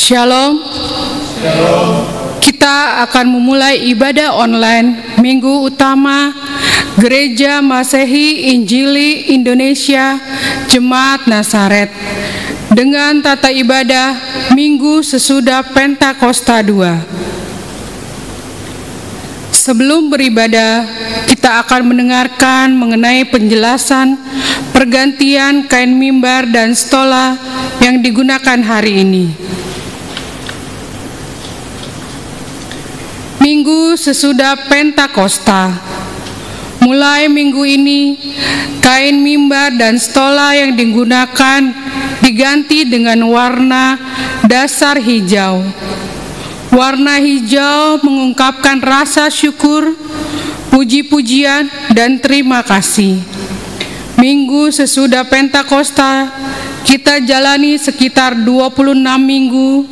Shalom. Kita akan memulai ibadah online Minggu Utama Gereja Masehi Injili Indonesia Jemaat Nazaret dengan tata ibadah Minggu sesudah Pentakosta 2. Sebelum beribadah, kita akan mendengarkan mengenai penjelasan pergantian kain mimbar dan stola yang digunakan hari ini. Minggu sesudah Pentakosta. Mulai minggu ini, kain mimbar dan stola yang digunakan diganti dengan warna dasar hijau. Warna hijau mengungkapkan rasa syukur, puji-pujian, dan terima kasih. Minggu sesudah Pentakosta, kita jalani sekitar 26 minggu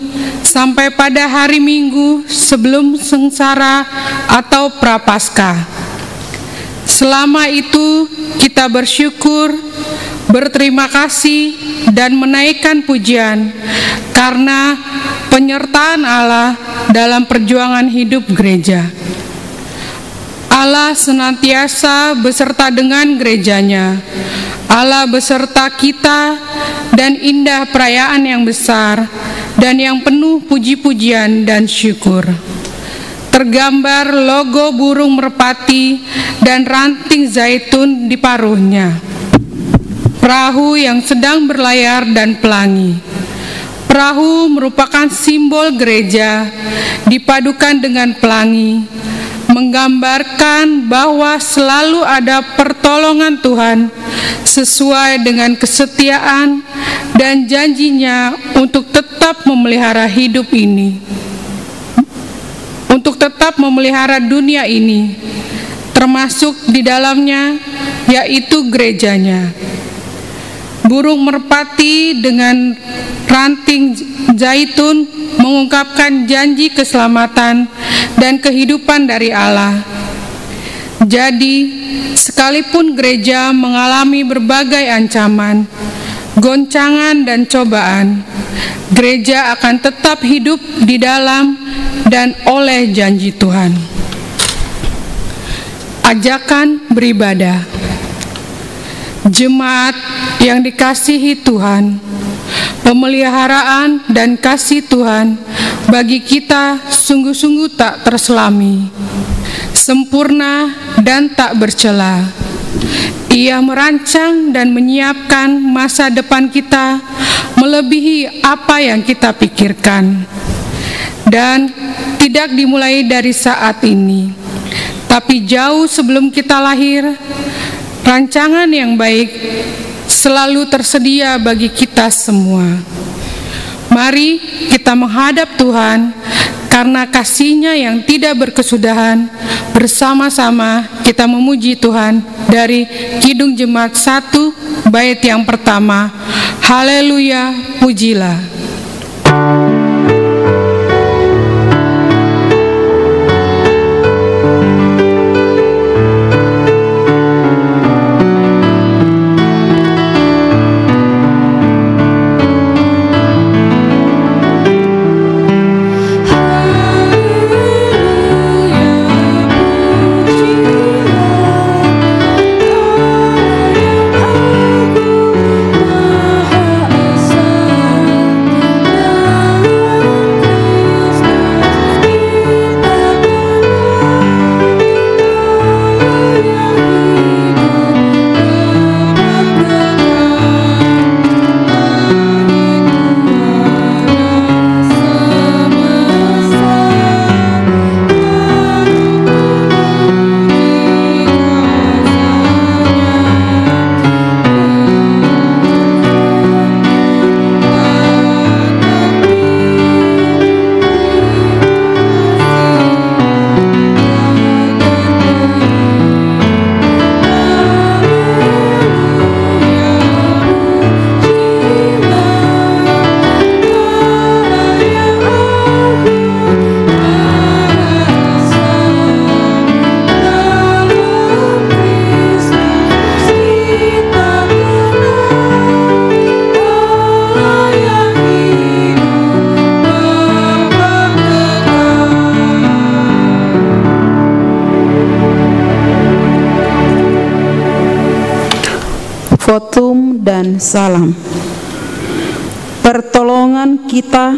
sampai pada hari Minggu sebelum sengsara atau Prapaskah. Selama itu, kita bersyukur, berterima kasih, dan menaikkan pujian karena penyertaan Allah dalam perjuangan hidup gereja. Allah senantiasa beserta dengan gerejanya. Allah beserta kita dan indah perayaan yang besar dan yang penuh puji-pujian dan syukur. Tergambar logo burung merpati dan ranting zaitun di paruhnya. Perahu yang sedang berlayar dan pelangi. Perahu merupakan simbol gereja dipadukan dengan pelangi, menggambarkan bahwa selalu ada pertolongan Tuhan sesuai dengan kesetiaan dan janjinya untuk tetap memelihara hidup ini, untuk tetap memelihara dunia ini, termasuk di dalamnya, yaitu gerejanya. Burung merpati dengan ranting zaitun mengungkapkan janji keselamatan dan kehidupan dari Allah. Jadi, sekalipun gereja mengalami berbagai ancaman, goncangan dan cobaan, gereja akan tetap hidup di dalam dan oleh janji Tuhan. Ajakan beribadah. Jemaat yang dikasihi Tuhan, pemeliharaan dan kasih Tuhan bagi kita sungguh-sungguh tak terselami, sempurna dan tak bercela. Ia merancang dan menyiapkan masa depan kita melebihi apa yang kita pikirkan, dan tidak dimulai dari saat ini, tapi jauh sebelum kita lahir. Rancangan yang baik selalu tersedia bagi kita semua. Mari kita menghadap Tuhan karena kasih-Nya yang tidak berkesudahan. Bersama-sama kita memuji Tuhan dari Kidung Jemaat 1 bait yang pertama. Haleluya, pujilah. Kotum dan salam. Pertolongan kita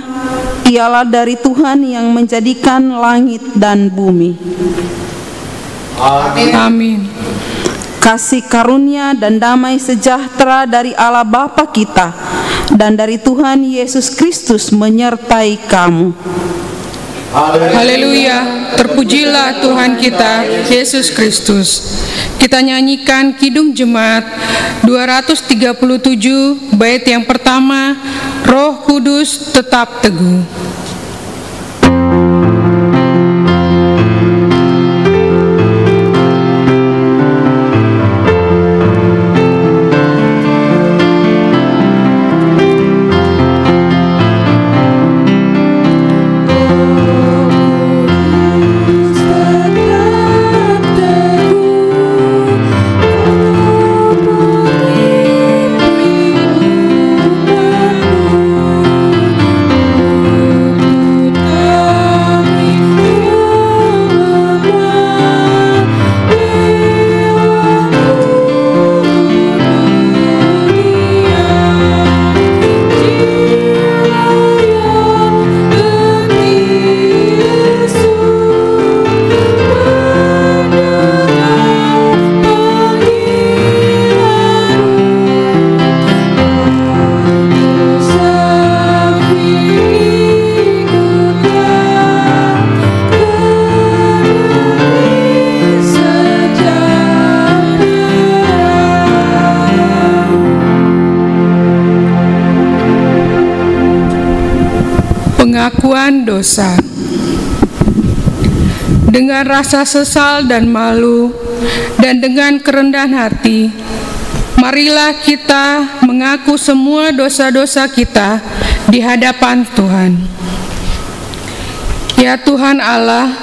ialah dari Tuhan yang menjadikan langit dan bumi. Amin. Kasih karunia dan damai sejahtera dari Allah Bapa kita dan dari Tuhan Yesus Kristus menyertai kamu. Haleluya, terpujilah Tuhan kita, Yesus Kristus. Kita nyanyikan Kidung Jemaat 237, bait yang pertama, Roh Kudus tetap teguh. Pengakuan dosa. Dengan rasa sesal dan malu dan dengan kerendahan hati, marilah kita mengaku semua dosa-dosa kita di hadapan Tuhan. Ya Tuhan Allah,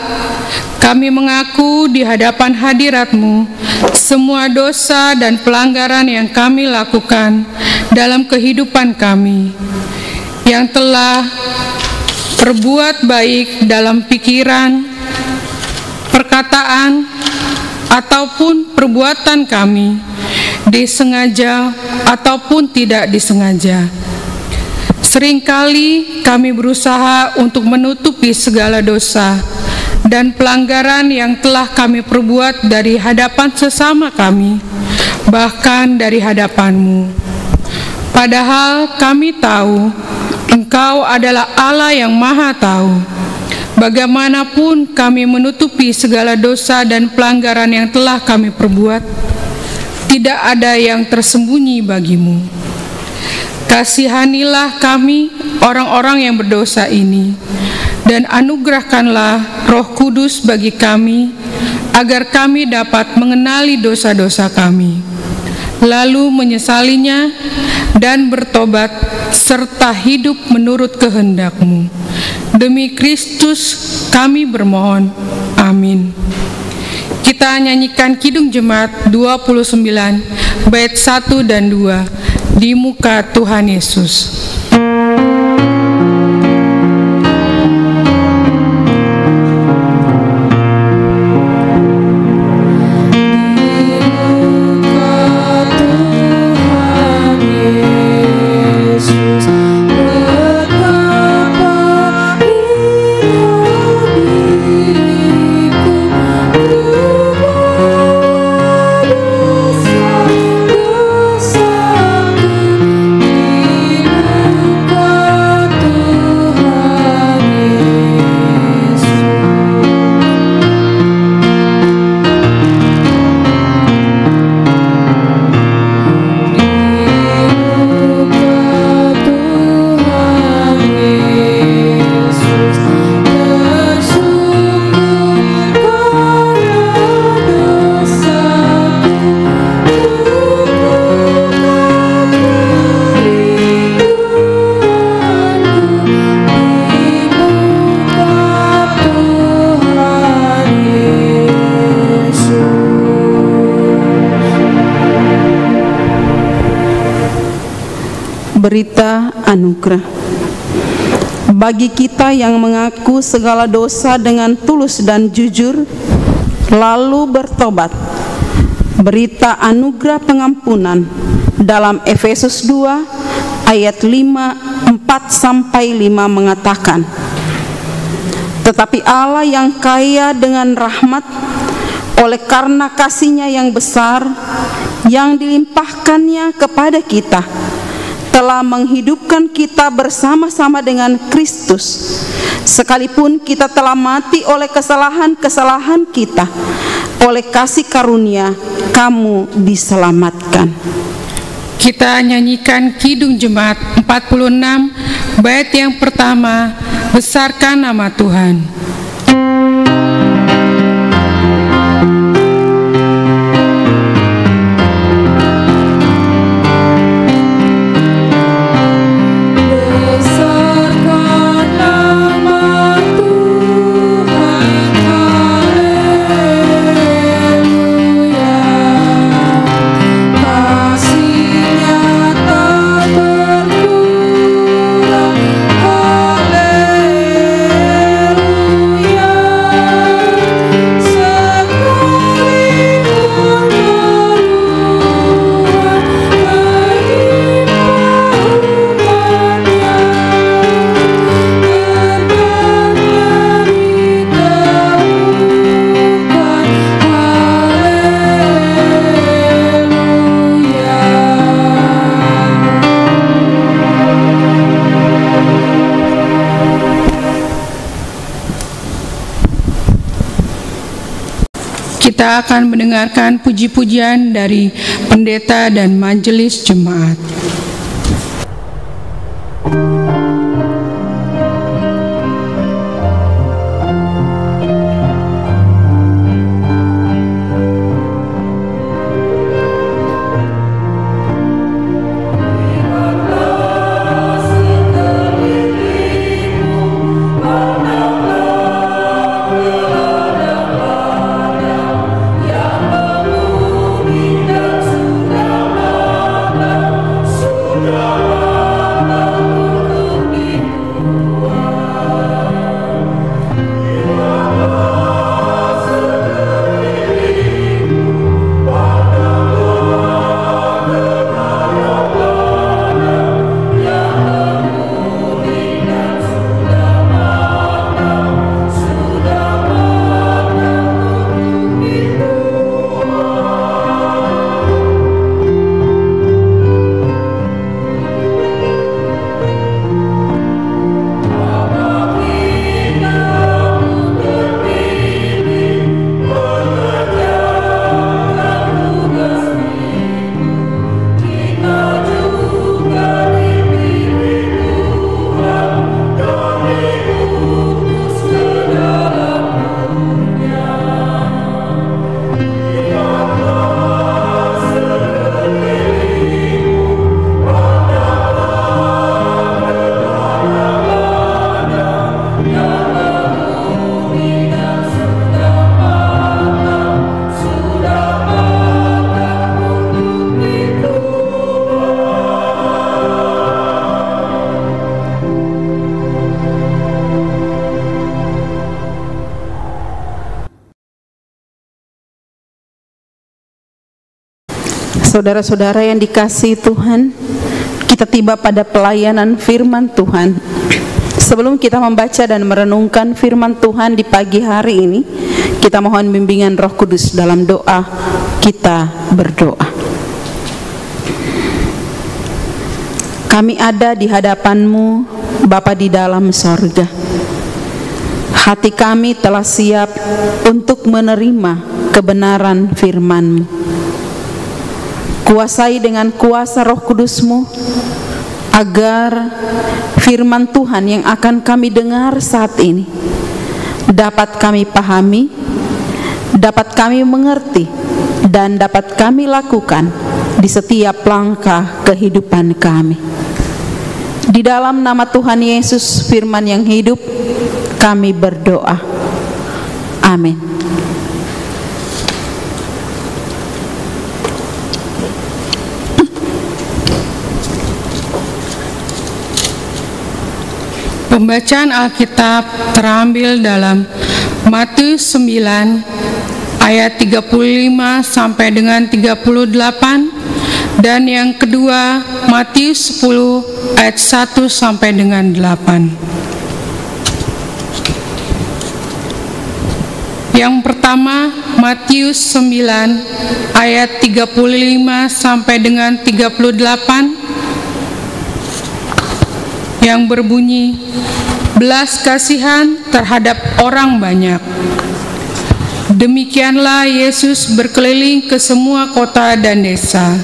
kami mengaku di hadapan hadirat-Mu semua dosa dan pelanggaran yang kami lakukan dalam kehidupan kami, yang telah berbuat baik dalam pikiran, perkataan, ataupun perbuatan kami, disengaja ataupun tidak disengaja. Seringkali kami berusaha untuk menutupi segala dosa dan pelanggaran yang telah kami perbuat dari hadapan sesama kami, bahkan dari hadapan-Mu. Padahal kami tahu Engkau adalah Allah yang Maha Tahu. Bagaimanapun kami menutupi segala dosa dan pelanggaran yang telah kami perbuat, tidak ada yang tersembunyi bagi-Mu. Kasihanilah kami, orang-orang yang berdosa ini, dan anugerahkanlah Roh Kudus bagi kami, agar kami dapat mengenali dosa-dosa kami, lalu menyesalinya dan bertobat, serta hidup menurut kehendak-Mu. Demi Kristus kami bermohon. Amin. Kita nyanyikan Kidung Jemaat 29, bait 1 dan 2, di muka Tuhan Yesus. Berita anugerah. Bagi kita yang mengaku segala dosa dengan tulus dan jujur, lalu bertobat, berita anugerah pengampunan Dalam Efesus 2 ayat 4-5 mengatakan, tetapi Allah yang kaya dengan rahmat, oleh karena kasih-Nya yang besar, yang dilimpahkannya kepada kita, telah menghidupkan kita bersama-sama dengan Kristus, sekalipun kita telah mati oleh kesalahan-kesalahan kita. Oleh kasih karunia kamu diselamatkan. Kita nyanyikan Kidung Jemaat 46 bait yang pertama, besarkan nama Tuhan. Kita akan mendengarkan puji-pujian dari pendeta dan majelis jemaat. Saudara-saudara yang dikasihi Tuhan, kita tiba pada pelayanan firman Tuhan. Sebelum kita membaca dan merenungkan firman Tuhan di pagi hari ini, kita mohon bimbingan Roh Kudus dalam doa. Kita berdoa. Kami ada di hadapan-Mu, Bapa di dalam sorga. Hati kami telah siap untuk menerima kebenaran firman-Mu. Kuasai dengan kuasa Roh Kudus-Mu, agar firman Tuhan yang akan kami dengar saat ini dapat kami pahami, dapat kami mengerti, dan dapat kami lakukan di setiap langkah kehidupan kami. Di dalam nama Tuhan Yesus, firman yang hidup, kami berdoa. Amin. Pembacaan Alkitab terambil dalam Matius 9 ayat 35 sampai dengan 38 Dan yang kedua, Matius 10 ayat 1 sampai dengan 8. Yang pertama, Matius 9 ayat 35 sampai dengan 38 yang berbunyi, belas kasihan terhadap orang banyak. Demikianlah Yesus berkeliling ke semua kota dan desa.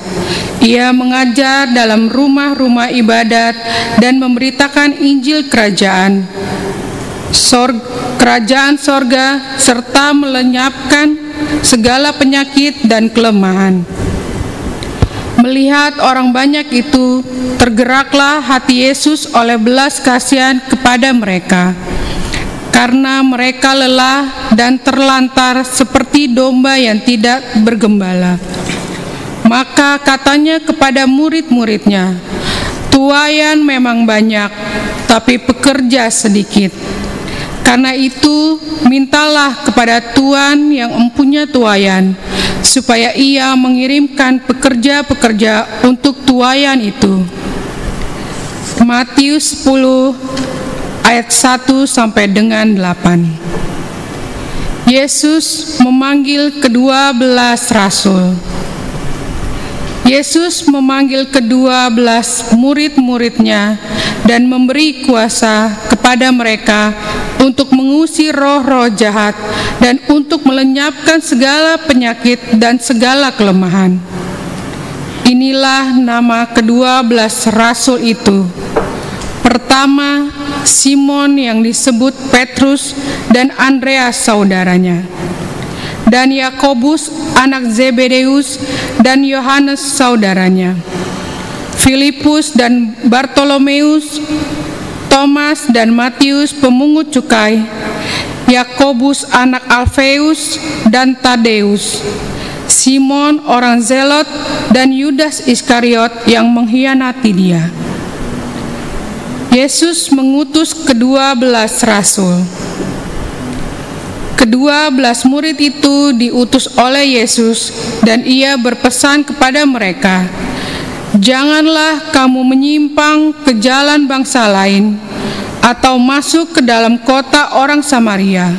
Ia mengajar dalam rumah-rumah ibadat dan memberitakan Injil kerajaan sorga serta melenyapkan segala penyakit dan kelemahan. Melihat orang banyak itu, tergeraklah hati Yesus oleh belas kasihan kepada mereka, karena mereka lelah dan terlantar seperti domba yang tidak bergembala. Maka katanya kepada murid-muridnya, tuaian memang banyak, tapi pekerja sedikit. Karena itu, mintalah kepada Tuhan yang mempunyai tuaian, supaya ia mengirimkan pekerja-pekerja untuk tuaian itu. Matius 10 ayat 1 sampai dengan 8. Yesus memanggil ke-12 rasul. Yesus memanggil ke-12 murid-muridnya dan memberi kuasa kepada mereka untuk mengusir roh-roh jahat dan untuk melenyapkan segala penyakit dan segala kelemahan. Inilah nama ke-12 rasul itu. Pertama, Simon yang disebut Petrus dan Andreas saudaranya, dan Yakobus anak Zebedeus dan Yohanes saudaranya, Filipus dan Bartolomeus, Thomas dan Matius pemungut cukai, Yakobus anak Alfeus dan Tadeus, Simon orang Zelot dan Yudas Iskariot yang mengkhianati dia. Yesus mengutus ke-12 rasul. Ke-12 murid itu diutus oleh Yesus dan ia berpesan kepada mereka, janganlah kamu menyimpang ke jalan bangsa lain atau masuk ke dalam kota orang Samaria,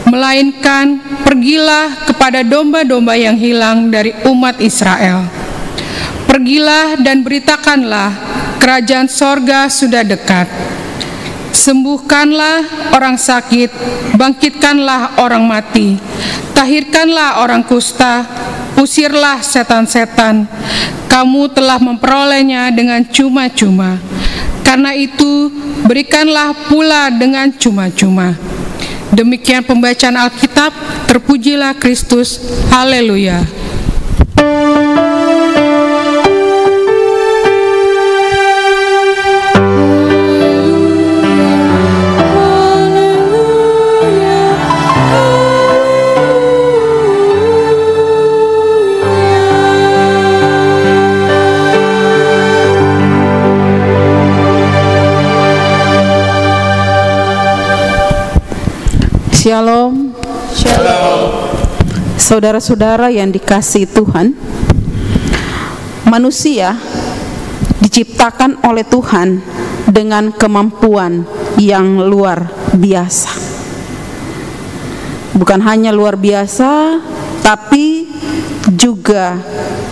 melainkan pergilah kepada domba-domba yang hilang dari umat Israel. Pergilah dan beritakanlah, kerajaan sorga sudah dekat. Sembuhkanlah orang sakit, bangkitkanlah orang mati, tahirkanlah orang kusta, usirlah setan-setan. Kamu telah memperolehnya dengan cuma-cuma. Karena itu, berikanlah pula dengan cuma-cuma. Demikian pembacaan Alkitab, terpujilah Kristus. Haleluya. Shalom. Shalom. Saudara-saudara yang dikasihi Tuhan, manusia diciptakan oleh Tuhan dengan kemampuan yang luar biasa. Bukan hanya luar biasa, tapi juga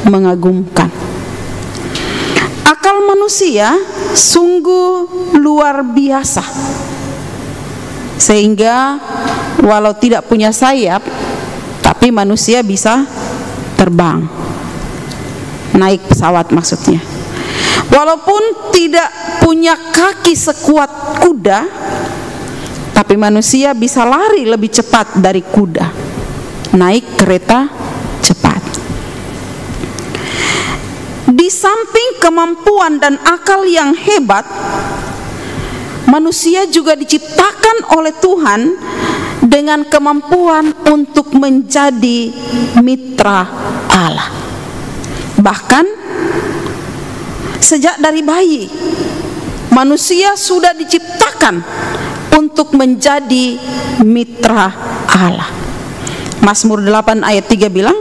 mengagumkan. Akal manusia sungguh luar biasa, sehingga walau tidak punya sayap, tapi manusia bisa terbang, naik pesawat maksudnya. Walaupun tidak punya kaki sekuat kuda, tapi manusia bisa lari lebih cepat dari kuda, naik kereta cepat. Di samping kemampuan dan akal yang hebat, manusia juga diciptakan oleh Tuhan dengan kemampuan untuk menjadi mitra Allah. Bahkan sejak dari bayi, manusia sudah diciptakan untuk menjadi mitra Allah. Mazmur 8 ayat 3 bilang,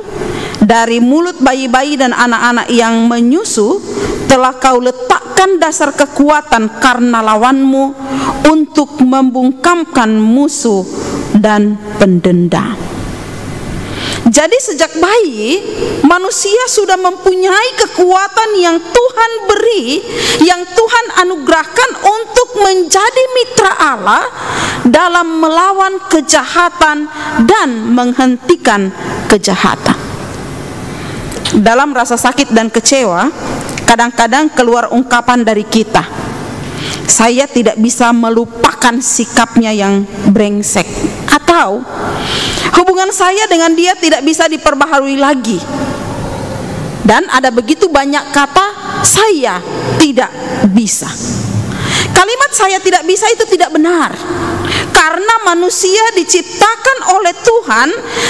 dari mulut bayi-bayi dan anak-anak yang menyusu telah kau letakkan dasar kekuatan karena lawanmu untuk membungkamkan musuh dan pendendam. Jadi sejak bayi manusia sudah mempunyai kekuatan yang Tuhan beri, yang Tuhan anugerahkan untuk menjadi mitra Allah dalam melawan kejahatan dan menghentikan kejahatan. Dalam rasa sakit dan kecewa, kadang-kadang keluar ungkapan dari kita, saya tidak bisa melupakan sikapnya yang brengsek, atau hubungan saya dengan dia tidak bisa diperbaharui lagi. Dan ada begitu banyak kata saya tidak bisa. Kalimat saya tidak bisa itu tidak benar, karena manusia diciptakan oleh Tuhan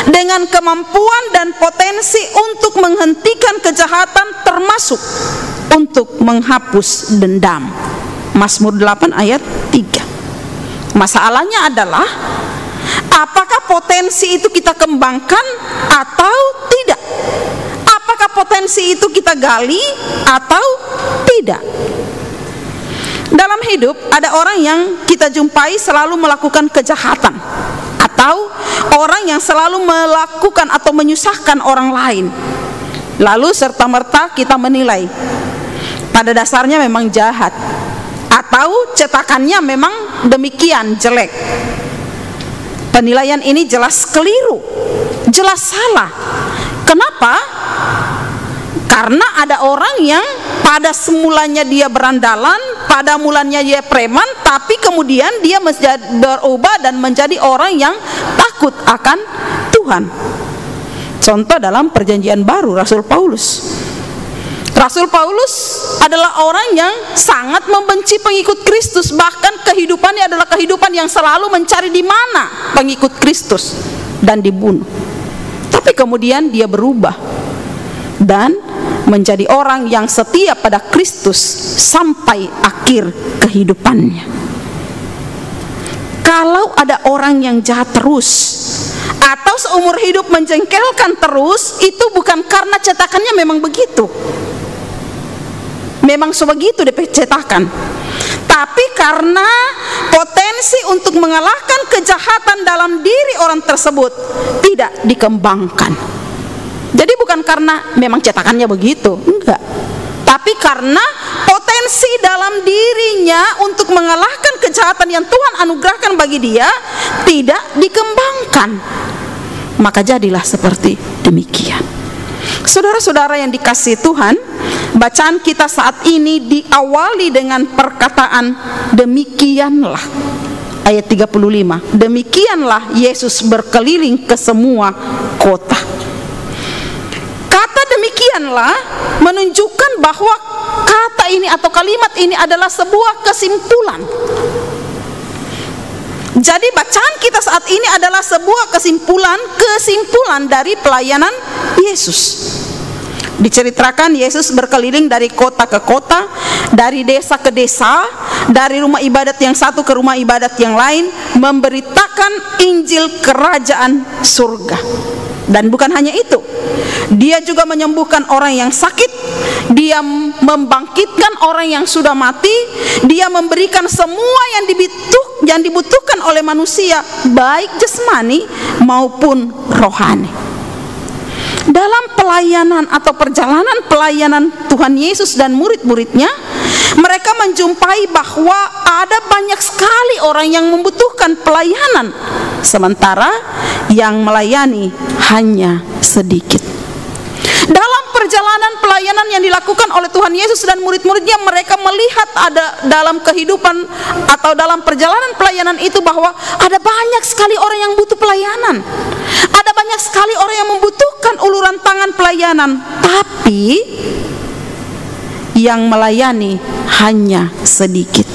dengan kemampuan dan potensi untuk menghentikan kejahatan, termasuk untuk menghapus dendam. Mazmur 8 ayat 3. Masalahnya adalah apakah potensi itu kita kembangkan atau tidak? Apakah potensi itu kita gali atau tidak? Dalam hidup ada orang yang kita jumpai selalu melakukan kejahatan, atau orang yang selalu melakukan atau menyusahkan orang lain. Lalu serta-merta kita menilai pada dasarnya memang jahat, atau cetakannya memang demikian jelek. Penilaian ini jelas keliru, jelas salah. Kenapa? Karena ada orang yang pada semulanya dia berandalan, pada mulanya dia preman, tapi kemudian dia berubah dan menjadi orang yang takut akan Tuhan. Contoh dalam Perjanjian Baru, Rasul Paulus. Rasul Paulus adalah orang yang sangat membenci pengikut Kristus, bahkan kehidupannya adalah kehidupan yang selalu mencari di mana pengikut Kristus dan dibunuh. Tapi kemudian dia berubah dan menjadi orang yang setia pada Kristus sampai akhir kehidupannya. Kalau ada orang yang jahat terus atau seumur hidup menjengkelkan terus, itu bukan karena cetakannya memang begitu, memang sebegitu dicetakan, tapi karena potensi untuk mengalahkan kejahatan dalam diri orang tersebut tidak dikembangkan. Jadi bukan karena memang cetakannya begitu, enggak, tapi karena potensi dalam dirinya untuk mengalahkan kejahatan yang Tuhan anugerahkan bagi dia tidak dikembangkan. Maka jadilah seperti demikian. Saudara-saudara yang dikasihi Tuhan, bacaan kita saat ini diawali dengan perkataan demikianlah. Ayat 35. Demikianlah Yesus berkeliling ke semua kota. Kata demikianlah menunjukkan bahwa kata ini atau kalimat ini adalah sebuah kesimpulan. Jadi bacaan kita saat ini adalah sebuah kesimpulan dari pelayanan Yesus. Diceritakan Yesus berkeliling dari kota ke kota, dari desa ke desa, dari rumah ibadat yang satu ke rumah ibadat yang lain, memberitakan Injil kerajaan surga. Dan bukan hanya itu, dia juga menyembuhkan orang yang sakit, dia membangkitkan orang yang sudah mati, dia memberikan semua yang dibutuhkan oleh manusia, baik jasmani maupun rohani. Dalam pelayanan atau perjalanan pelayanan Tuhan Yesus dan murid-muridnya, mereka menjumpai bahwa ada banyak sekali orang yang membutuhkan pelayanan, sementara yang melayani hanya sedikit. Dalam perjalanan pelayanan yang dilakukan oleh Tuhan Yesus dan murid-muridnya, mereka melihat ada dalam kehidupan atau dalam perjalanan pelayanan itu bahwa ada banyak sekali orang yang butuh pelayanan. Ada banyak sekali orang yang membutuhkan uluran tangan pelayanan, tapi yang melayani hanya sedikit.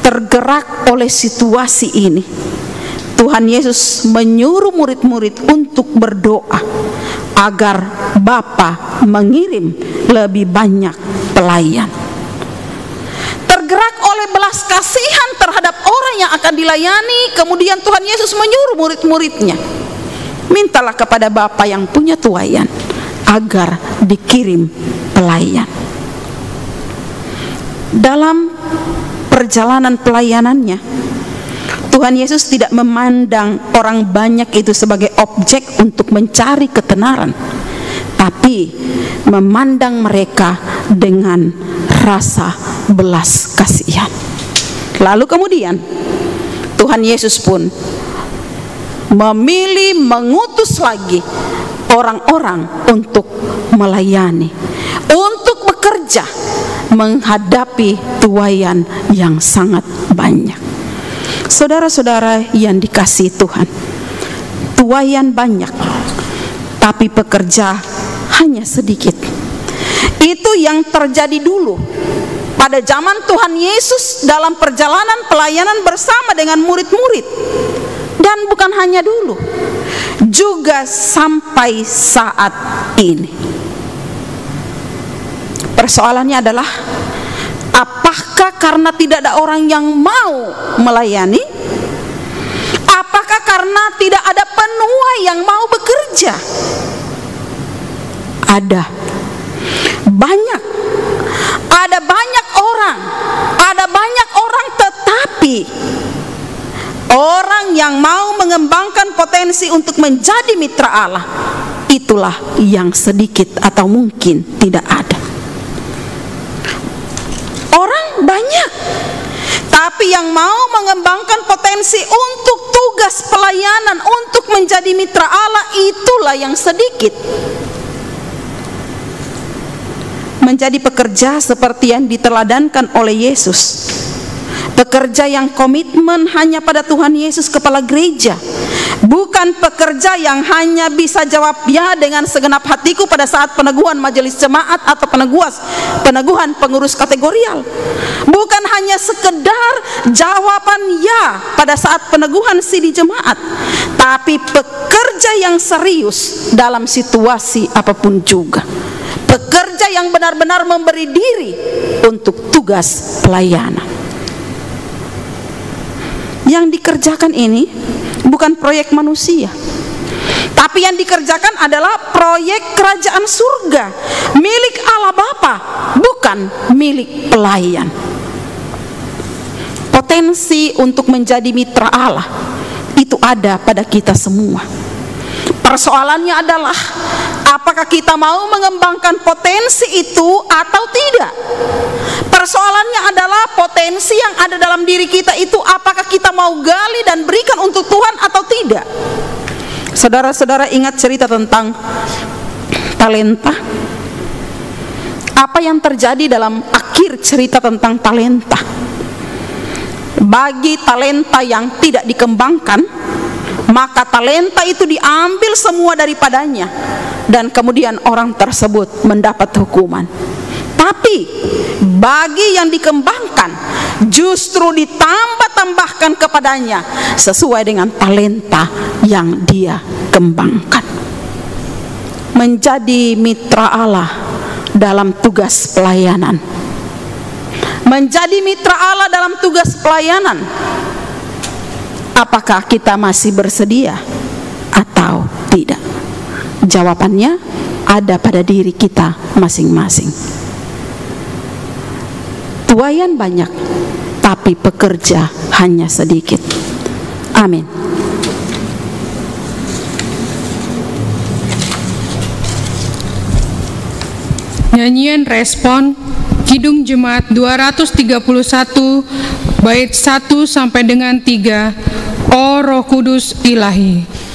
Tergerak oleh situasi ini, Tuhan Yesus menyuruh murid-murid untuk berdoa agar Bapa mengirim lebih banyak pelayan. Tergerak oleh belas kasihan terhadap orang yang akan dilayani, kemudian Tuhan Yesus menyuruh murid-muridnya, mintalah kepada Bapa yang punya tuaian agar dikirim pelayan. Dalam perjalanan pelayanannya, Tuhan Yesus tidak memandang orang banyak itu sebagai objek untuk mencari ketenaran, tapi memandang mereka dengan rasa belas kasihan. Lalu kemudian Tuhan Yesus pun memilih mengutus lagi orang-orang untuk melayani, untuk bekerja menghadapi tuaian yang sangat banyak. Saudara-saudara yang dikasihi Tuhan, tuaian banyak, tapi pekerja hanya sedikit. Itu yang terjadi dulu pada zaman Tuhan Yesus dalam perjalanan pelayanan bersama dengan murid-murid. Dan bukan hanya dulu, juga sampai saat ini. Persoalannya adalah, apakah karena tidak ada orang yang mau melayani? Apakah karena tidak ada penuai yang mau bekerja? Ada banyak orang, tetapi orang yang mau mengembangkan potensi untuk menjadi mitra Allah, itulah yang sedikit atau mungkin tidak ada. Orang banyak, tapi yang mau mengembangkan potensi untuk tugas pelayanan, untuk menjadi mitra Allah, itulah yang sedikit. Menjadi pekerja seperti yang diteladankan oleh Yesus, pekerja yang komitmen hanya pada Tuhan Yesus Kepala Gereja, bukan pekerja yang hanya bisa jawab ya dengan segenap hatiku pada saat peneguhan majelis jemaat atau peneguhan pengurus kategorial, bukan hanya sekedar jawaban ya pada saat peneguhan sidi jemaat, tapi pekerja yang serius dalam situasi apapun juga, pekerja yang benar-benar memberi diri untuk tugas pelayanan. Yang dikerjakan ini bukan proyek manusia, tapi yang dikerjakan adalah proyek kerajaan surga, milik Allah Bapa, bukan milik pelayan. Potensi untuk menjadi mitra Allah itu ada pada kita semua. Persoalannya adalah, apakah kita mau mengembangkan potensi itu atau tidak? Persoalannya adalah potensi yang ada dalam diri kita itu, apakah kita mau gali dan berikan untuk Tuhan atau tidak? Saudara-saudara ingat cerita tentang talenta? Apa yang terjadi dalam akhir cerita tentang talenta? Bagi talenta yang tidak dikembangkan, maka talenta itu diambil semua daripadanya, dan kemudian orang tersebut mendapat hukuman. Tapi bagi yang dikembangkan, justru ditambah-tambahkan kepadanya sesuai dengan talenta yang dia kembangkan. Menjadi mitra Allah dalam tugas pelayanan. Menjadi mitra Allah dalam tugas pelayanan. Apakah kita masih bersedia atau tidak? Jawabannya ada pada diri kita masing-masing. Tuaian banyak, tapi pekerja hanya sedikit. Amin. Nyanyian respon Kidung Jemaat 231 bait 1 sampai dengan 3, O Roh Kudus Ilahi.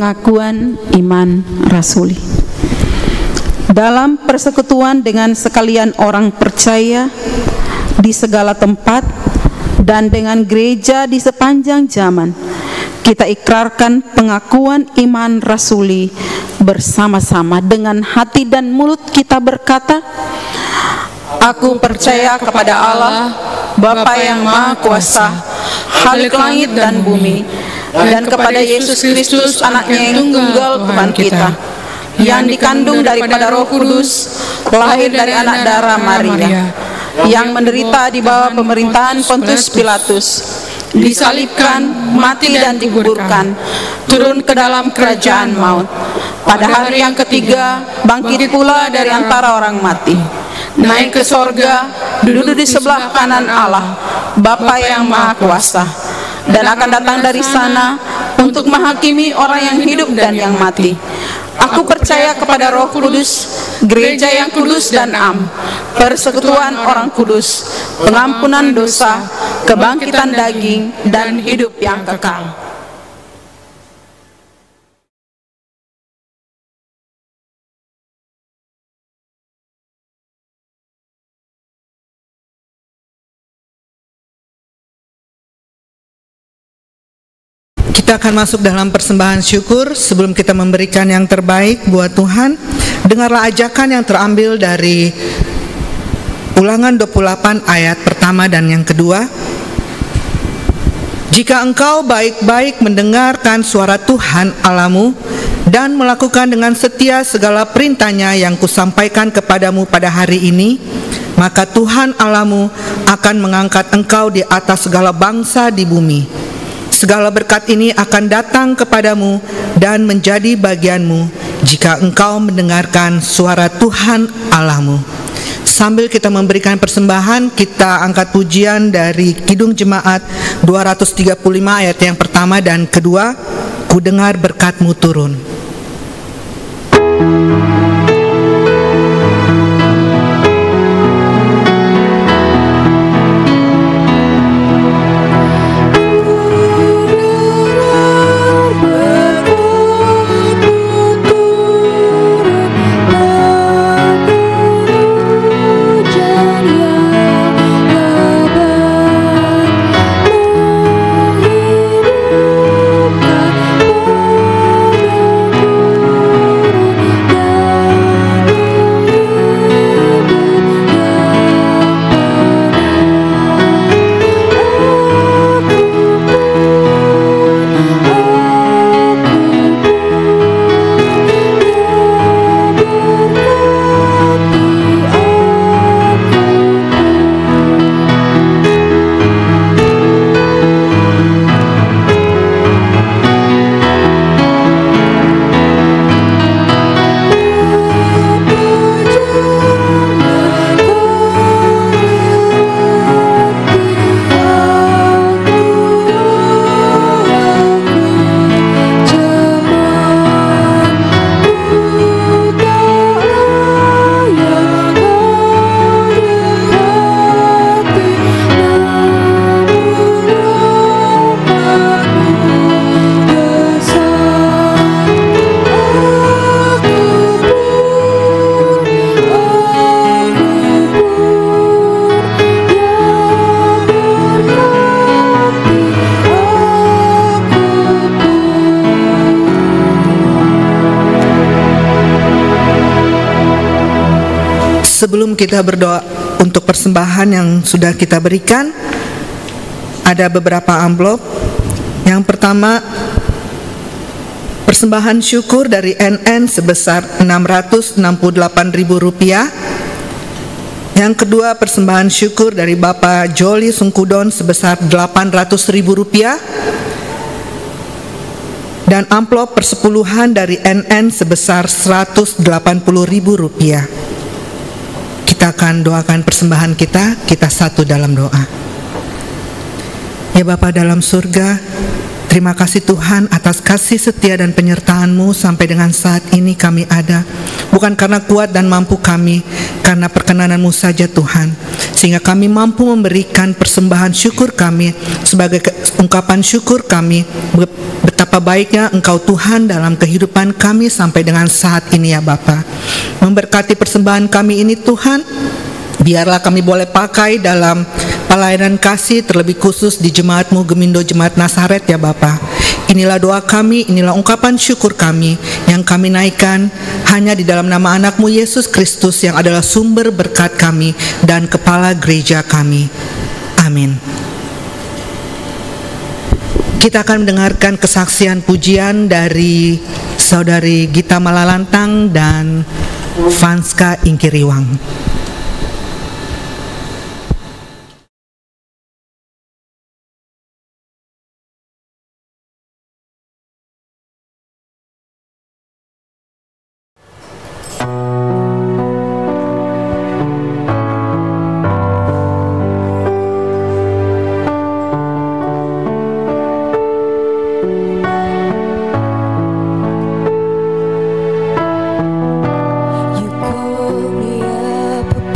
pengakuan iman rasuli. Dalam persekutuan dengan sekalian orang percaya di segala tempat dan dengan gereja di sepanjang zaman, kita ikrarkan pengakuan iman rasuli bersama-sama dengan hati dan mulut kita berkata, Aku percaya kepada Allah, Bapa yang Maha Kuasa, Khalik langit dan bumi, dan kepada Yesus Kristus, Anaknya yang tunggal Tuhan kita, yang dikandung daripada Roh Kudus, lahir dari anak darah Maria, yang menderita di bawah pemerintahan Pontius Pilatus, disalibkan, mati dan dikuburkan, turun ke dalam kerajaan maut. Pada hari yang ketiga, bangkit pula dari antara orang mati, naik ke sorga, duduk di sebelah kanan Allah, Bapa yang Maha Kuasa, dan akan datang dari sana untuk menghakimi orang yang hidup dan yang mati. Aku percaya kepada Roh Kudus, gereja yang kudus dan am, persekutuan orang kudus, pengampunan dosa, kebangkitan daging, dan hidup yang kekal. Kita akan masuk dalam persembahan syukur. Sebelum kita memberikan yang terbaik buat Tuhan, dengarlah ajakan yang terambil dari Ulangan 28 ayat pertama dan yang kedua. Jika engkau baik-baik mendengarkan suara Tuhan Allahmu dan melakukan dengan setia segala perintahnya yang kusampaikan kepadamu pada hari ini, maka Tuhan Allahmu akan mengangkat engkau di atas segala bangsa di bumi. Segala berkat ini akan datang kepadamu dan menjadi bagianmu jika engkau mendengarkan suara Tuhan Allahmu. Sambil kita memberikan persembahan, kita angkat pujian dari Kidung Jemaat 235 ayat yang pertama dan kedua, Ku dengar berkat-Mu turun. Sebelum kita berdoa untuk persembahan yang sudah kita berikan, ada beberapa amplop. Yang pertama, persembahan syukur dari NN sebesar Rp668.000. Yang kedua, persembahan syukur dari Bapak Joli Sungkudon sebesar Rp800.000. Dan amplop persepuluhan dari NN sebesar Rp180.000. Kita akan doakan persembahan kita satu dalam doa. Ya Bapa dalam surga, terima kasih Tuhan atas kasih setia dan penyertaan-Mu sampai dengan saat ini kami ada. Bukan karena kuat dan mampu kami, karena perkenanan-Mu saja Tuhan. sehingga kami mampu memberikan persembahan syukur kami sebagai ungkapan syukur kami betapa baiknya Engkau Tuhan dalam kehidupan kami sampai dengan saat ini ya Bapa. Memberkati persembahan kami ini Tuhan, biarlah kami boleh pakai dalam pelayanan kasih, terlebih khusus di Jemaat-Mu Gemindo Jemaat Nasaret ya Bapa. Inilah doa kami, inilah ungkapan syukur kami yang kami naikkan hanya di dalam nama anak-Mu Yesus Kristus yang adalah sumber berkat kami dan kepala gereja kami. Amin. Kita akan mendengarkan kesaksian pujian dari Saudari Gita Malalantang dan Vanska Ingkiriwang. You call me up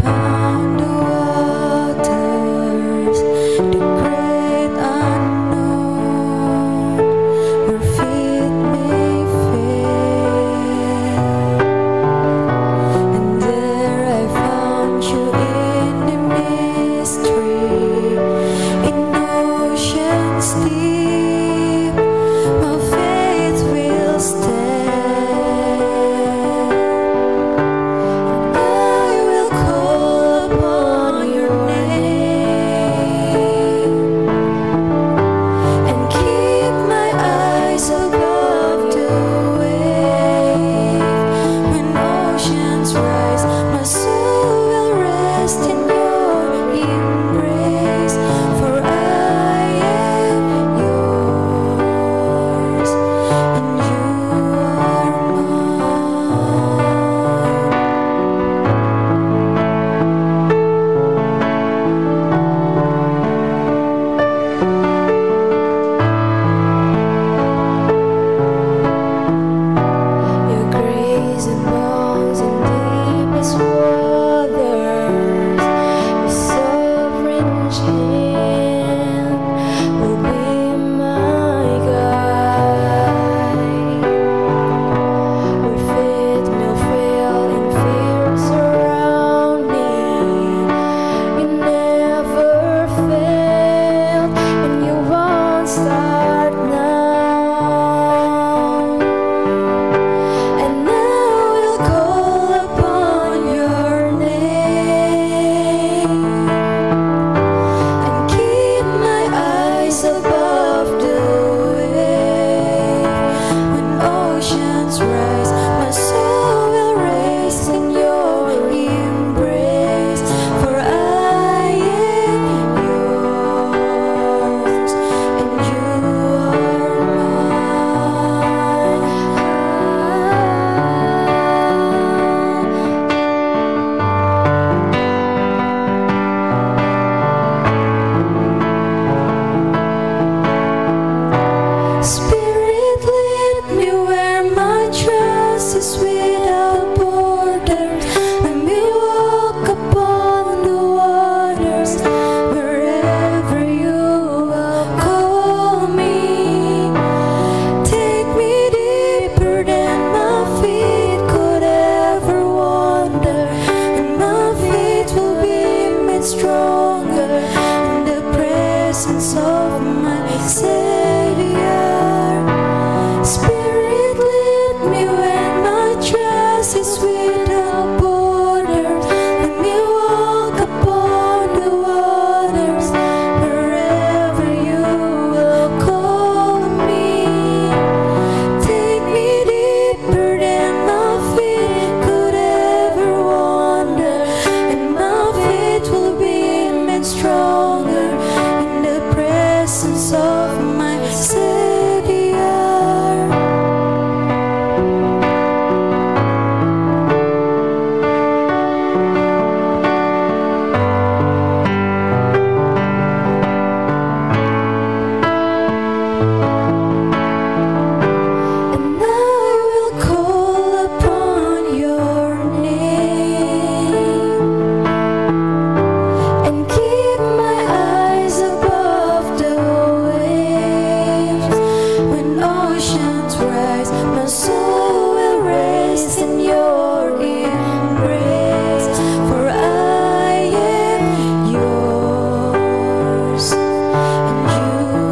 in your embrace, for I am yours and you are mine.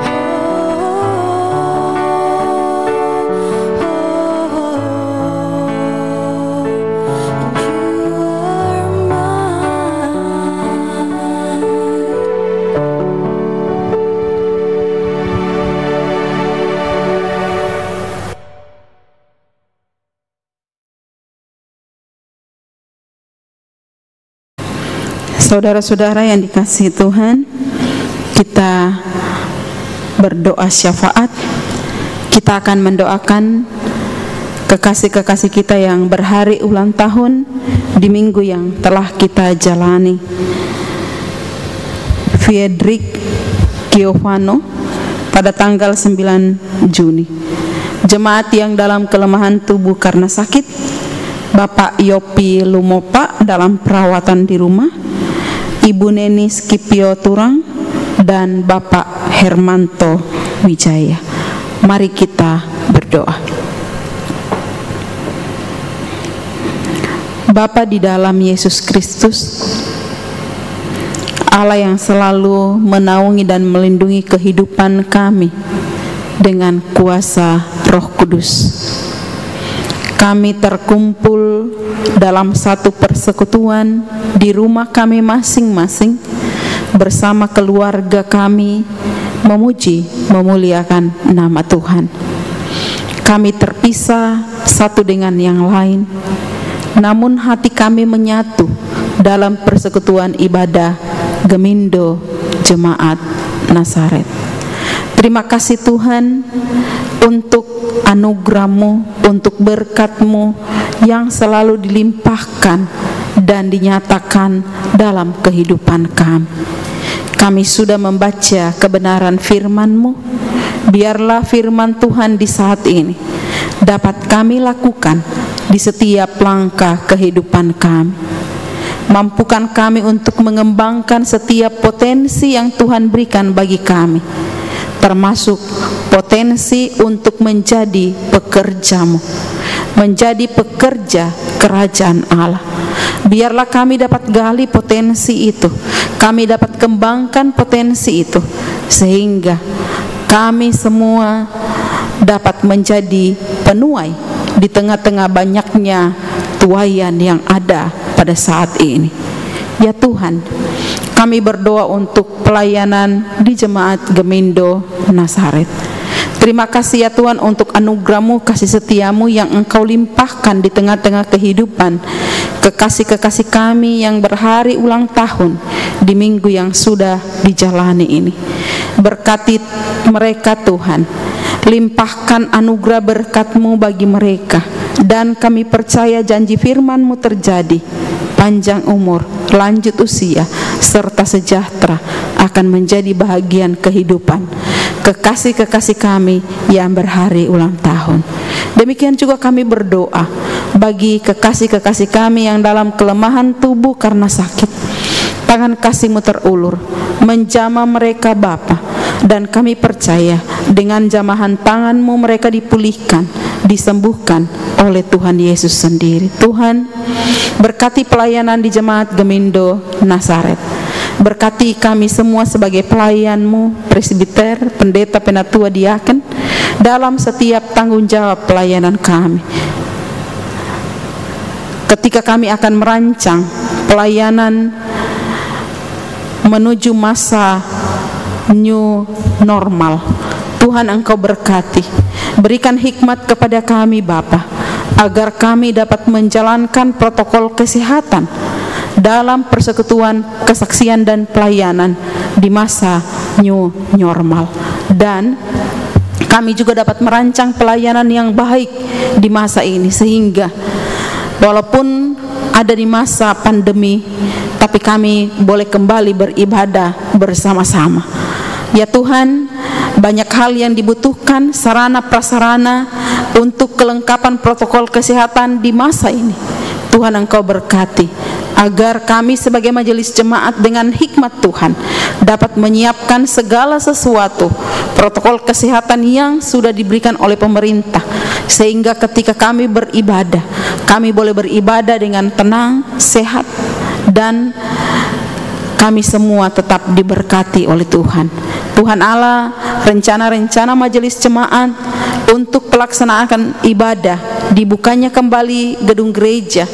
And you are mine. Saudara-saudara yang dikasihi Tuhan, kita berdoa syafaat. Kita akan mendoakan kekasih-kekasih kita yang berhari ulang tahun di minggu yang telah kita jalani. Friedrich Giovanno pada tanggal 9 Juni. Jemaat yang dalam kelemahan tubuh karena sakit, Bapak Yopi Lumopa dalam perawatan di rumah, Ibu Neni Skipio Turang, dan Bapak Hermanto Wijaya. Mari kita berdoa. Bapa di dalam Yesus Kristus, Allah yang selalu menaungi dan melindungi kehidupan kami dengan kuasa Roh Kudus, kami terkumpul dalam satu persekutuan di rumah kami masing-masing bersama keluarga kami, memuji, memuliakan nama Tuhan. Kami terpisah satu dengan yang lain, namun hati kami menyatu dalam persekutuan ibadah Gemindo Jemaat Nazaret. Terima kasih Tuhan untuk anugerah-Mu, untuk berkat-Mu yang selalu dilimpahkan dan dinyatakan dalam kehidupan kami. Kami sudah membaca kebenaran firman-Mu. Biarlah firman Tuhan di saat ini dapat kami lakukan di setiap langkah kehidupan kami. Mampukan kami untuk mengembangkan setiap potensi yang Tuhan berikan bagi kami, termasuk potensi untuk menjadi pekerja-Mu, menjadi pekerja kerajaan Allah. Biarlah kami dapat gali potensi itu, kami dapat kembangkan potensi itu, sehingga kami semua dapat menjadi penuai di tengah-tengah banyaknya tuaian yang ada pada saat ini. Ya Tuhan, kami berdoa untuk pelayanan di Jemaat Gemindo Nazaret. Terima kasih ya Tuhan untuk anugerah-Mu, kasih setia-Mu yang Engkau limpahkan di tengah-tengah kehidupan kekasih-kekasih kami yang berhari ulang tahun di minggu yang sudah dijalani ini. Berkati mereka Tuhan, limpahkan anugerah berkat-Mu bagi mereka, dan kami percaya janji firman-Mu terjadi. Panjang umur, lanjut usia, serta sejahtera akan menjadi bahagian kehidupan kekasih-kekasih kami yang berhari ulang tahun. Demikian juga kami berdoa bagi kekasih-kekasih kami yang dalam kelemahan tubuh karena sakit. Tangan kasih-Mu terulur menjamah mereka Bapa, dan kami percaya dengan jamahan tangan-Mu mereka dipulihkan, disembuhkan oleh Tuhan Yesus sendiri. Tuhan, berkati pelayanan di Jemaat Gemindo Nazaret. Berkati kami semua sebagai pelayan-Mu, presbiter, pendeta, penatua, diaken, dalam setiap tanggung jawab pelayanan kami. Ketika kami akan merancang pelayanan menuju masa new normal, Tuhan Engkau berkati, berikan hikmat kepada kami Bapa, agar kami dapat menjalankan protokol kesehatan dalam persekutuan kesaksian dan pelayanan di masa new normal. Dan kami juga dapat merancang pelayanan yang baik di masa ini, sehingga walaupun ada di masa pandemi, tapi kami boleh kembali beribadah bersama-sama. Ya Tuhan, banyak hal yang dibutuhkan, sarana prasarana untuk kelengkapan protokol kesehatan di masa ini. Tuhan Engkau berkati, agar kami sebagai majelis jemaat dengan hikmat Tuhan dapat menyiapkan segala sesuatu, protokol kesehatan yang sudah diberikan oleh pemerintah, sehingga ketika kami beribadah, kami boleh beribadah dengan tenang, sehat, dan kami semua tetap diberkati oleh Tuhan. Tuhan Allah, rencana-rencana majelis jemaat untuk pelaksanaan ibadah, dibukanya kembali gedung gereja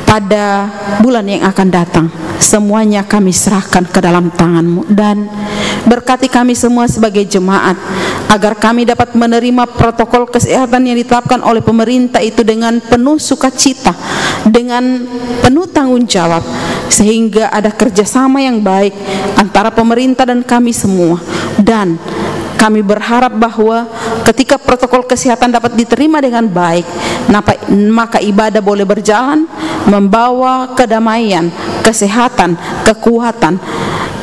pada bulan yang akan datang, semuanya kami serahkan ke dalam tangan-Mu, dan berkati kami semua sebagai jemaat agar kami dapat menerima protokol kesehatan yang ditetapkan oleh pemerintah itu dengan penuh sukacita, dengan penuh tanggung jawab, sehingga ada kerjasama yang baik antara pemerintah dan kami semua. Dan kami berharap bahwa ketika protokol kesehatan dapat diterima dengan baik, maka ibadah boleh berjalan membawa kedamaian, kesehatan, kekuatan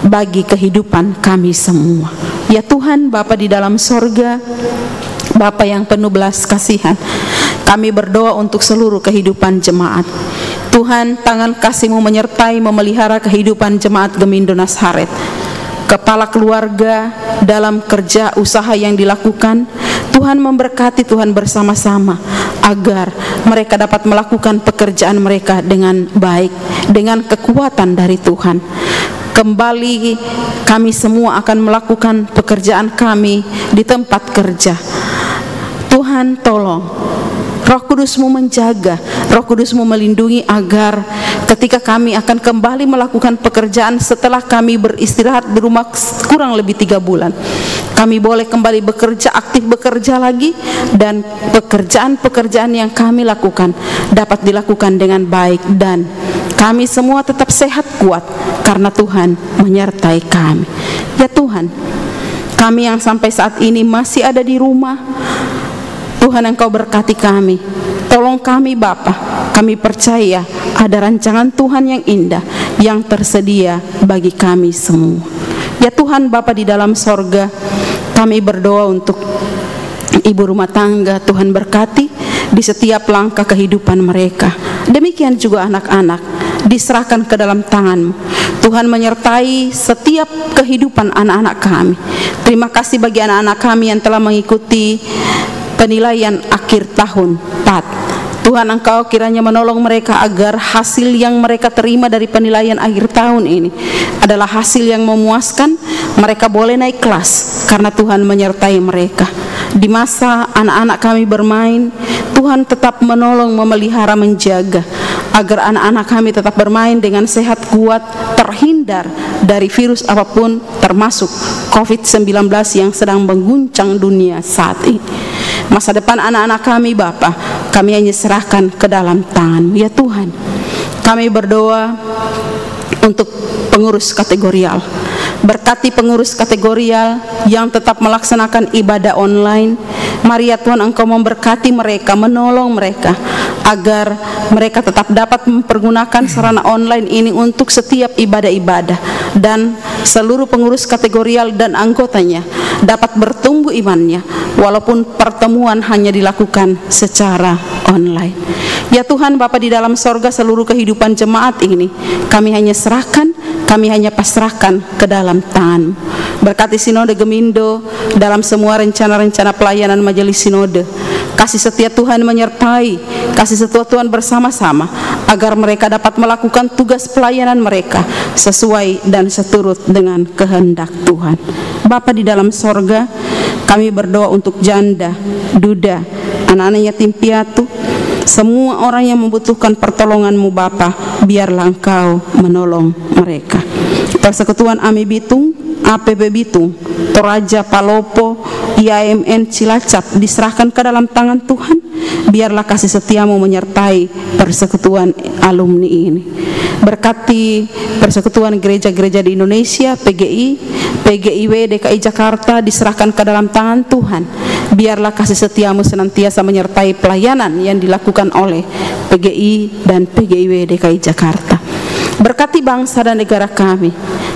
bagi kehidupan kami semua. Ya Tuhan, Bapa di dalam sorga, Bapa yang penuh belas kasihan, kami berdoa untuk seluruh kehidupan jemaat. Tuhan, tangan kasih-Mu menyertai memelihara kehidupan jemaat Gemindo Nazaret, kepala keluarga dalam kerja usaha yang dilakukan. Tuhan memberkati, Tuhan bersama-sama agar mereka dapat melakukan pekerjaan mereka dengan baik, dengan kekuatan dari Tuhan. Kembali kami semua akan melakukan pekerjaan kami di tempat kerja. Tuhan tolong, Roh Kudus-Mu menjaga, Roh Kudus-Mu melindungi agar ketika kami akan kembali melakukan pekerjaan setelah kami beristirahat di rumah kurang lebih 3 bulan, kami boleh kembali bekerja, aktif bekerja lagi, dan pekerjaan-pekerjaan yang kami lakukan dapat dilakukan dengan baik, dan kami semua tetap sehat kuat karena Tuhan menyertai kami. Ya Tuhan, kami yang sampai saat ini masih ada di rumah, Tuhan Engkau berkati kami. Tolong kami Bapa, kami percaya ada rancangan Tuhan yang indah yang tersedia bagi kami semua. Ya Tuhan Bapa di dalam sorga, kami berdoa untuk ibu rumah tangga. Tuhan berkati di setiap langkah kehidupan mereka. Demikian juga anak-anak, diserahkan ke dalam tangan-Mu. Tuhan menyertai setiap kehidupan anak-anak kami. Terima kasih bagi anak-anak kami yang telah mengikuti penilaian akhir tahun 4. Tuhan Engkau kiranya menolong mereka agar hasil yang mereka terima dari penilaian akhir tahun ini adalah hasil yang memuaskan. Mereka boleh naik kelas karena Tuhan menyertai mereka. Di masa anak-anak kami bermain, Tuhan tetap menolong, memelihara, menjaga agar anak-anak kami tetap bermain dengan sehat kuat, terhindar dari virus apapun, termasuk COVID-19 yang sedang mengguncang dunia saat ini. Masa depan anak-anak kami Bapa, kami hanya serahkan ke dalam tangan-Mu. Ya Tuhan, kami berdoa untuk pengurus kategorial. Berkati pengurus kategorial yang tetap melaksanakan ibadah online. Mari ya Tuhan Engkau memberkati mereka, menolong mereka agar mereka tetap dapat mempergunakan sarana online ini untuk setiap ibadah-ibadah, dan seluruh pengurus kategorial dan anggotanya dapat bertumbuh imannya walaupun pertemuan hanya dilakukan secara online. Ya Tuhan Bapa di dalam sorga, seluruh kehidupan jemaat ini kami hanya serahkan, kami hanya pasrahkan ke dalam tangan. Berkati Sinode Gemindo dalam semua rencana-rencana pelayanan majelis sinode. Kasih setia Tuhan menyertai, kasih setia Tuhan bersama-sama agar mereka dapat melakukan tugas pelayanan mereka sesuai dan seturut dengan kehendak Tuhan. Bapa di dalam sorga, kami berdoa untuk janda, duda, anak-anak yatim piatu, semua orang yang membutuhkan pertolongan-Mu Bapa, biarlah Engkau menolong mereka. Persekutuan AMI Bitung, APB Bitung, Toraja, Palopo, IAMN Cilacap diserahkan ke dalam tangan Tuhan. Biarlah kasih setia-Mu menyertai persekutuan alumni ini. Berkati persekutuan gereja-gereja di Indonesia, PGI, PGIW DKI Jakarta diserahkan ke dalam tangan Tuhan. Biarlah kasih setia-Mu senantiasa menyertai pelayanan yang dilakukan oleh PGI dan PGIW DKI Jakarta. Berkati bangsa dan negara kami,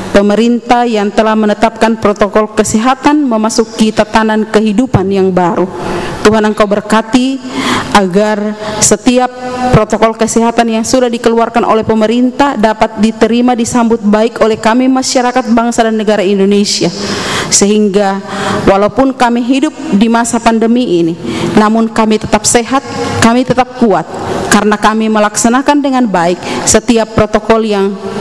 pemerintah yang telah menetapkan protokol kesehatan memasuki tatanan kehidupan yang baru. Tuhan Engkau berkati agar setiap protokol kesehatan yang sudah dikeluarkan oleh pemerintah dapat diterima, disambut baik oleh kami masyarakat bangsa dan negara Indonesia, sehingga walaupun kami hidup di masa pandemi ini, namun kami tetap sehat, kami tetap kuat, karena kami melaksanakan dengan baik setiap protokol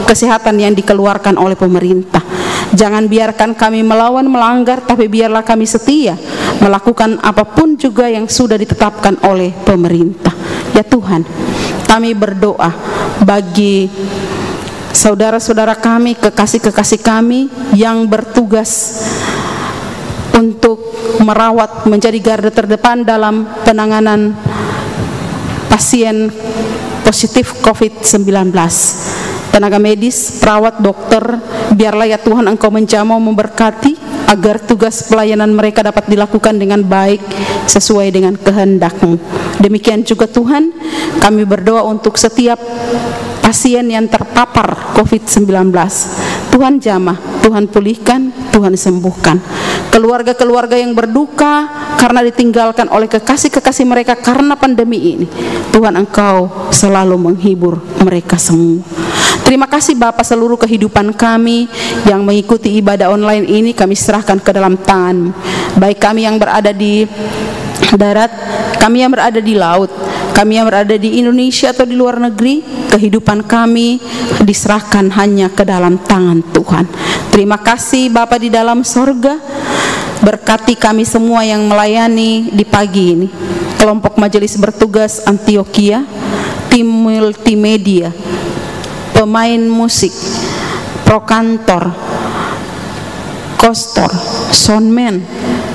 kesehatan yang dikeluarkan oleh pemerintah. Jangan biarkan kami melawan, melanggar, tapi biarlah kami setia melakukan apapun juga yang sudah ditetapkan oleh pemerintah. Ya Tuhan, kami berdoa bagi saudara-saudara kami, kekasih-kekasih kami yang bertugas untuk merawat, menjadi garda terdepan dalam penanganan pasien positif COVID-19. Tenaga medis, perawat, dokter, biarlah ya Tuhan Engkau menjamah, memberkati agar tugas pelayanan mereka dapat dilakukan dengan baik sesuai dengan kehendak-Mu. Demikian juga Tuhan, kami berdoa untuk setiap pasien yang terpapar COVID-19. Tuhan jamah, Tuhan pulihkan, Tuhan sembuhkan. Keluarga-keluarga yang berduka karena ditinggalkan oleh kekasih-kekasih mereka karena pandemi ini, Tuhan Engkau selalu menghibur mereka semua. Terima kasih Bapa, seluruh kehidupan kami yang mengikuti ibadah online ini kami serahkan ke dalam tangan-Mu. Baik kami yang berada di darat, kami yang berada di laut, kami yang berada di Indonesia atau di luar negeri, kehidupan kami diserahkan hanya ke dalam tangan Tuhan. Terima kasih Bapa di dalam sorga, berkati kami semua yang melayani di pagi ini, kelompok majelis bertugas Antioquia, tim multimedia, pemain musik, prokantor, kostor, soundman,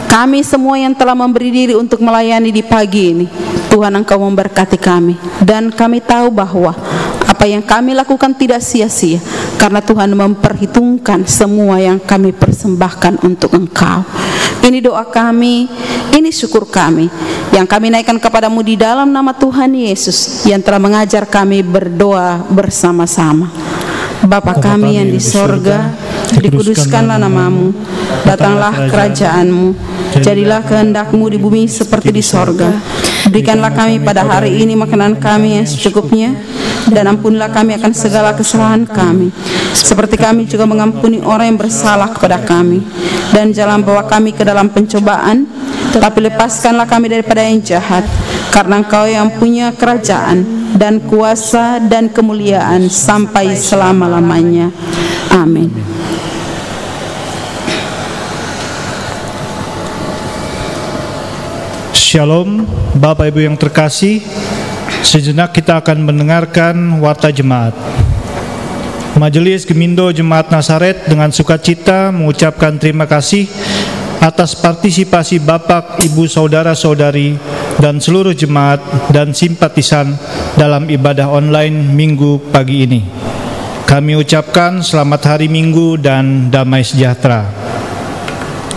kami semua yang telah memberi diri untuk melayani di pagi ini. Tuhan Engkau memberkati kami, dan kami tahu bahwa apa yang kami lakukan tidak sia-sia, karena Tuhan memperhitungkan semua yang kami persembahkan untuk Engkau. Ini doa kami, ini syukur kami yang kami naikkan kepadamu di dalam nama Tuhan Yesus yang telah mengajar kami berdoa bersama-sama. Bapa kami yang di sorga, dikuduskanlah namamu, datanglah kerajaanmu, jadilah kehendak-Mu di bumi seperti di sorga. Berikanlah kami pada hari ini makanan kami yang secukupnya, dan ampunilah kami akan segala kesalahan kami, seperti kami juga mengampuni orang yang bersalah kepada kami. Dan jangan bawa kami ke dalam pencobaan, tetapi lepaskanlah kami daripada yang jahat, karena Engkau yang punya kerajaan dan kuasa dan kemuliaan sampai selama-lamanya. Amin. Shalom, Bapak Ibu yang terkasih. Sejenak kita akan mendengarkan warta jemaat. Majelis Gemindo Jemaat Nazaret dengan sukacita mengucapkan terima kasih atas partisipasi Bapak, Ibu, Saudara-saudari, dan seluruh jemaat dan simpatisan dalam ibadah online Minggu pagi ini. Kami ucapkan selamat hari Minggu dan damai sejahtera.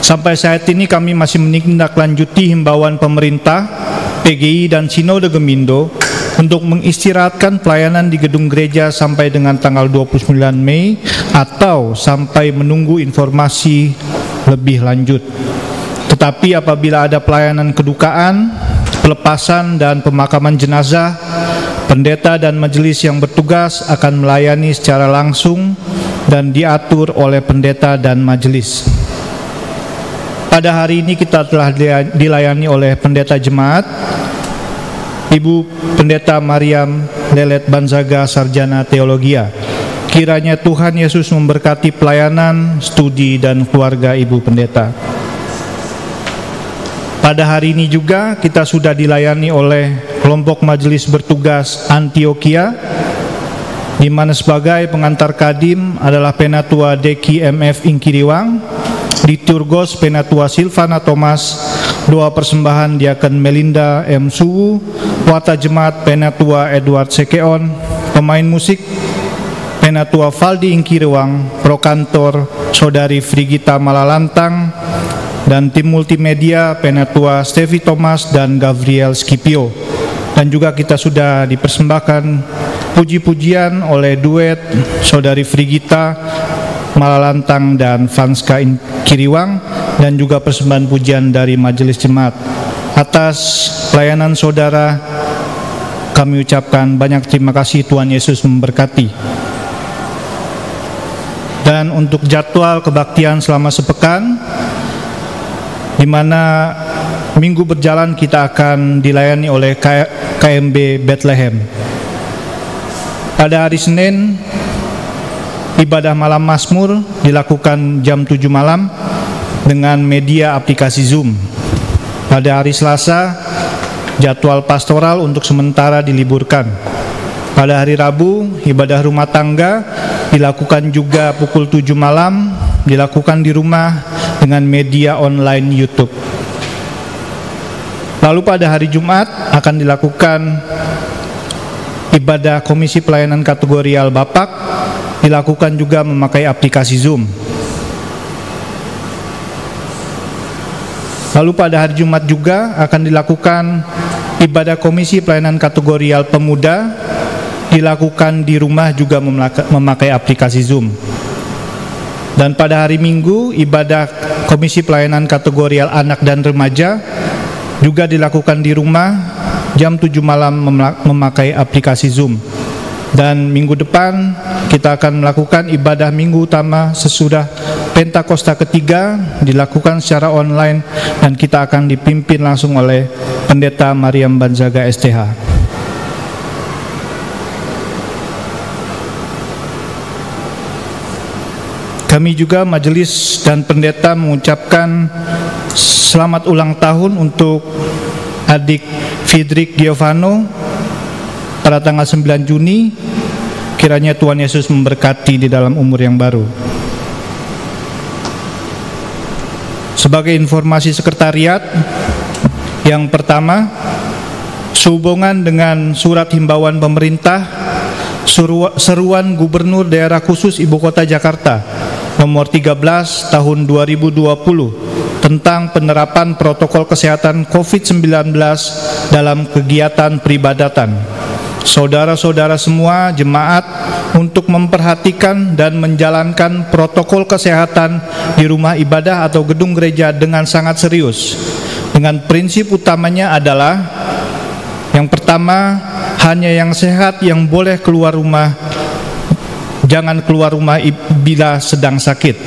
Sampai saat ini kami masih menindaklanjuti himbauan pemerintah, PGI, dan Sinode Gemindo untuk mengistirahatkan pelayanan di gedung gereja sampai dengan tanggal 29 Mei atau sampai menunggu informasi lebih lanjut. Tetapi apabila ada pelayanan kedukaan, pelepasan dan pemakaman jenazah, pendeta dan majelis yang bertugas akan melayani secara langsung dan diatur oleh pendeta dan majelis. Pada hari ini kita telah dilayani oleh pendeta jemaat, Ibu Pendeta Mariam Lelet Banzaga, Sarjana Teologia. Kiranya Tuhan Yesus memberkati pelayanan, studi, dan keluarga Ibu Pendeta. Pada hari ini juga kita sudah dilayani oleh kelompok majelis bertugas Antioquia, di mana sebagai pengantar kadim adalah Penatua Deki MF Ingkiriwang, Liturgos Penatua Silvana Thomas, doa persembahan Diaken Melinda M. Suwu, warta jemaat Penatua Edward Sekeon, pemain musik Penatua Valdi Ingkiriwang, prokantor Saudari Frigita Malalantang, dan tim multimedia Penatua Stevi Thomas dan Gabriel Skipio. Dan juga kita sudah dipersembahkan puji-pujian oleh duet Saudari Frigita Malalantang dan Vanska Ingkiriwang, dan juga persembahan pujian dari majelis jemaat. Atas pelayanan saudara, kami ucapkan banyak terima kasih. Tuhan Yesus memberkati. Dan untuk jadwal kebaktian selama sepekan, di mana minggu berjalan kita akan dilayani oleh KMB Bethlehem. Pada hari Senin, ibadah malam Mazmur dilakukan jam 7 malam dengan media aplikasi Zoom. Pada hari Selasa, jadwal pastoral untuk sementara diliburkan. Pada hari Rabu, ibadah rumah tangga dilakukan juga pukul 7 malam, dilakukan di rumah dengan media online YouTube. Lalu pada hari Jumat akan dilakukan ibadah Komisi Pelayanan Kategorial Bapak, dilakukan juga memakai aplikasi Zoom. Lalu pada hari Jumat juga akan dilakukan ibadah Komisi Pelayanan Kategorial Pemuda, dilakukan di rumah juga memakai aplikasi Zoom. Dan pada hari Minggu, ibadah Komisi Pelayanan Kategorial Anak dan Remaja juga dilakukan di rumah jam 7 malam memakai aplikasi Zoom. Dan minggu depan kita akan melakukan ibadah minggu utama sesudah Pentakosta ketiga, dilakukan secara online dan kita akan dipimpin langsung oleh Pendeta Mariam Banzaga STH. Kami juga majelis dan pendeta mengucapkan selamat ulang tahun untuk adik Fidrik Giovano pada tanggal 9 Juni. Kiranya Tuhan Yesus memberkati di dalam umur yang baru. Sebagai informasi sekretariat, yang pertama, sehubungan dengan surat himbauan pemerintah, seruan Gubernur Daerah Khusus Ibu Kota Jakarta nomor 13 tahun 2020 tentang penerapan protokol kesehatan COVID-19 dalam kegiatan peribadatan. Saudara-saudara semua jemaat untuk memperhatikan dan menjalankan protokol kesehatan di rumah ibadah atau gedung gereja dengan sangat serius. Dengan prinsip utamanya adalah yang pertama, hanya yang sehat yang boleh keluar rumah. Jangan keluar rumah bila sedang sakit.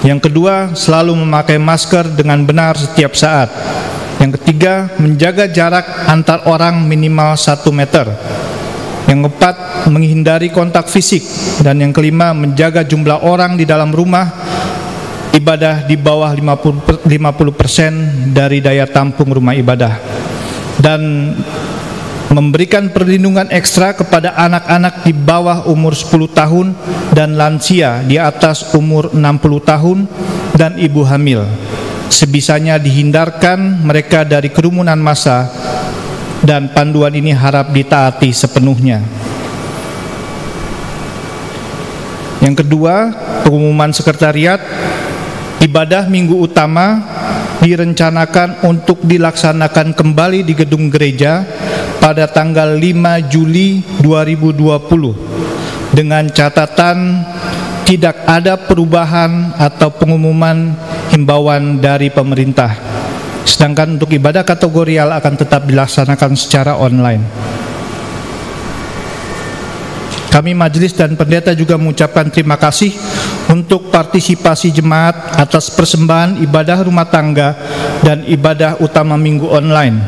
Yang kedua, selalu memakai masker dengan benar setiap saat. Yang ketiga, menjaga jarak antar orang minimal 1 meter. Yang keempat, menghindari kontak fisik. Dan yang kelima, menjaga jumlah orang di dalam rumah ibadah di bawah 50% dari daya tampung rumah ibadah. Dan memberikan perlindungan ekstra kepada anak-anak di bawah umur 10 tahun dan lansia di atas umur 60 tahun dan ibu hamil. Sebisanya dihindarkan mereka dari kerumunan massa, dan panduan ini harap ditaati sepenuhnya. Yang kedua, pengumuman sekretariat, ibadah minggu utama direncanakan untuk dilaksanakan kembali di gedung gereja pada tanggal 5 Juli 2020 dengan catatan tidak ada perubahan atau pengumuman himbauan dari pemerintah. Sedangkan untuk ibadah kategorial akan tetap dilaksanakan secara online. Kami majelis dan pendeta juga mengucapkan terima kasih untuk partisipasi jemaat atas persembahan ibadah rumah tangga dan ibadah utama minggu online.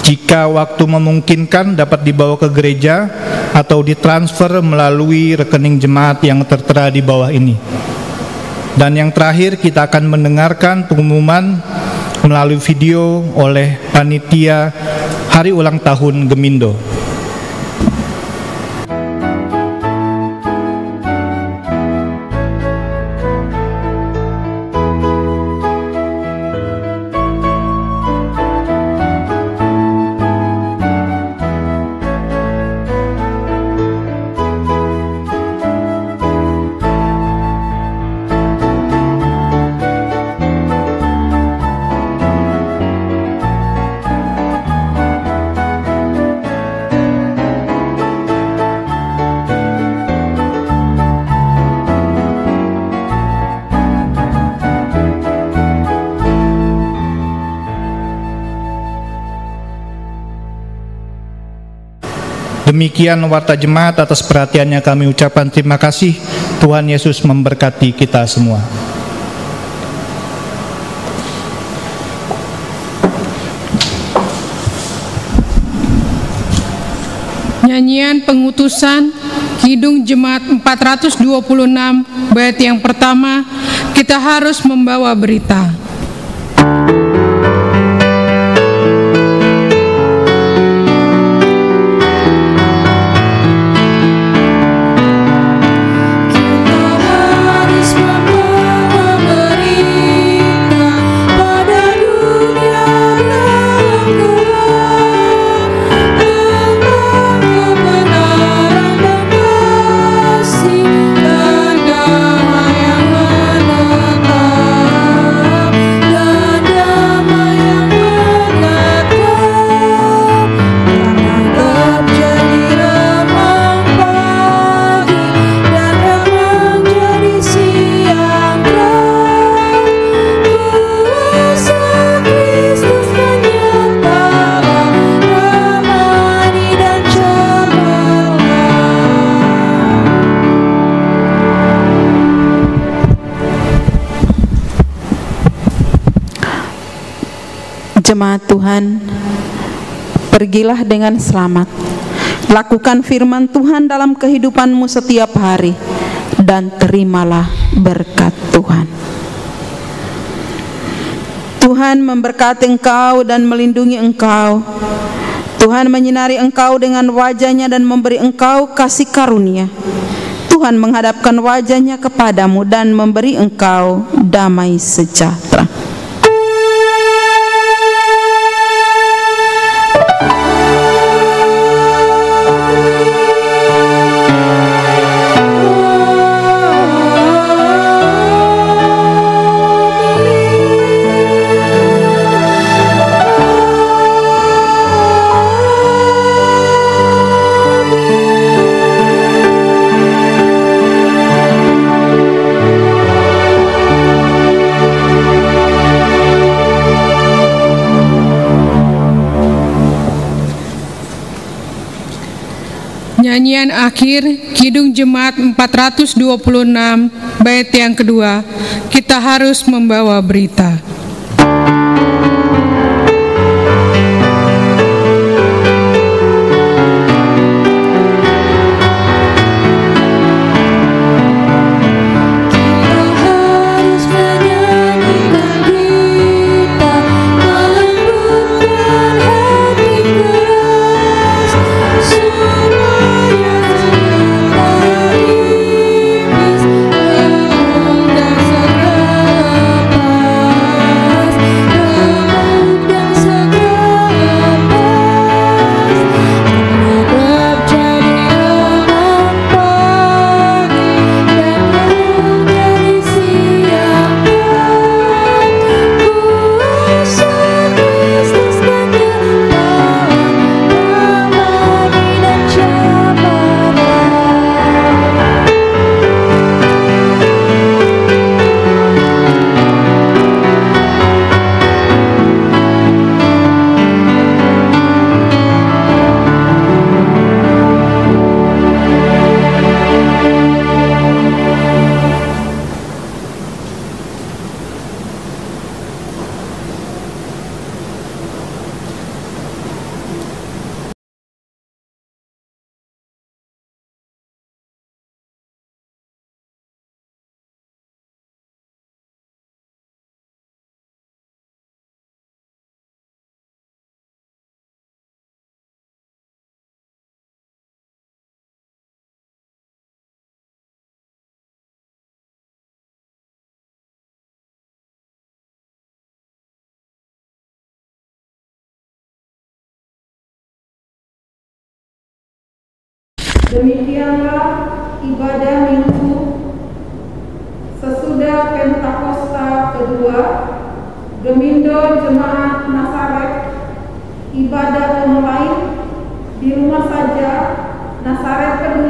Jika waktu memungkinkan dapat dibawa ke gereja atau ditransfer melalui rekening jemaat yang tertera di bawah ini. Dan yang terakhir, kita akan mendengarkan pengumuman melalui video oleh panitia Hari Ulang Tahun Gemindo. Demikian warta jemaat, atas perhatiannya kami ucapkan terima kasih. Tuhan Yesus memberkati kita semua. Nyanyian pengutusan Kidung Jemaat 426 bait yang pertama, kita harus membawa berita. Jemaat Tuhan, pergilah dengan selamat. Lakukan firman Tuhan dalam kehidupanmu setiap hari, dan terimalah berkat Tuhan. Tuhan memberkati engkau dan melindungi engkau. Tuhan menyinari engkau dengan wajah-Nya dan memberi engkau kasih karunia. Tuhan menghadapkan wajah-Nya kepadamu dan memberi engkau damai sejahtera. Nyanyian akhir Kidung Jemaat 426 bait yang kedua, kita harus membawa berita. Demikianlah ibadah Minggu sesudah Pentakosta kedua, Gemindo Jemaat Nasaret, ibadah online di rumah saja, Nasaret kedua